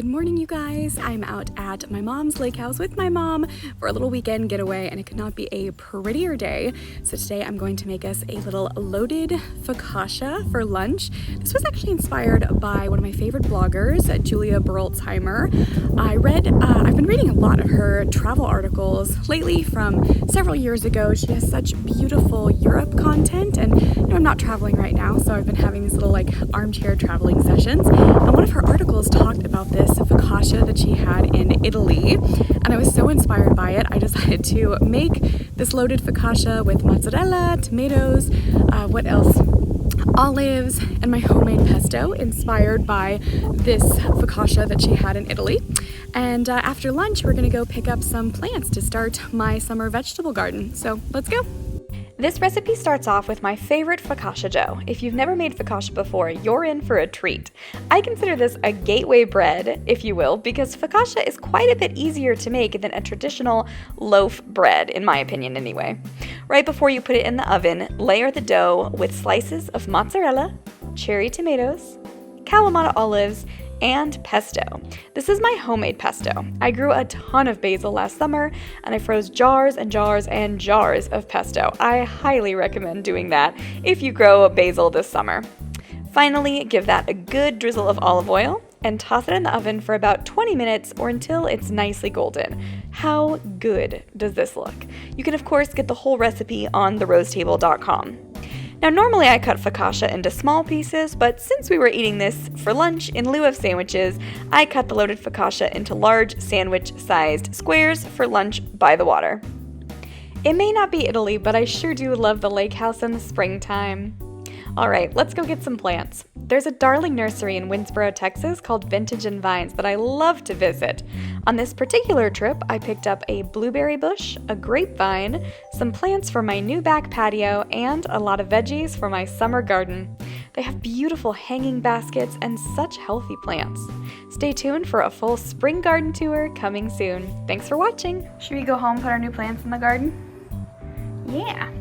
Good morning, you guys. I'm out at my mom's lake house with my mom for a little weekend getaway, and it could not be a prettier day. So today I'm going to make us a little loaded focaccia for lunch. This was actually inspired by one of my favorite bloggers, Julia Beroltzheimer. I've been reading a lot of her travel articles lately from several years ago. She has such beautiful Europe content, and I'm not traveling right now, so I've been having these little armchair traveling sessions. And one of her articles talked about this focaccia that she had in Italy, and I was so inspired by it. I decided to make this loaded focaccia with mozzarella, tomatoes, olives, and my homemade pesto inspired by this focaccia that she had in Italy. And after lunch, we're gonna go pick up some plants to start my summer vegetable garden. So let's go. This recipe starts off with my favorite focaccia dough. If you've never made focaccia before, you're in for a treat. I consider this a gateway bread, if you will, because focaccia is quite a bit easier to make than a traditional loaf bread, in my opinion anyway. Right before you put it in the oven, layer the dough with slices of mozzarella, cherry tomatoes, Kalamata olives, and pesto. This is my homemade pesto. I grew a ton of basil last summer, and I froze jars and jars and jars of pesto. I highly recommend doing that if you grow basil this summer. Finally, give that a good drizzle of olive oil and toss it in the oven for about 20 minutes or until it's nicely golden. How good does this look? You can of course get the whole recipe on therose-table.com. Now normally I cut focaccia into small pieces, but since we were eating this for lunch in lieu of sandwiches, I cut the loaded focaccia into large sandwich-sized squares for lunch by the water. It may not be Italy, but I sure do love the lake house in the springtime. Alright, let's go get some plants. There's a darling nursery in Winsboro, Texas called Vintage and Vines that I love to visit. On this particular trip, I picked up a blueberry bush, a grapevine, some plants for my new back patio, and a lot of veggies for my summer garden. They have beautiful hanging baskets and such healthy plants. Stay tuned for a full spring garden tour coming soon. Thanks for watching. Should we go home and put our new plants in the garden? Yeah.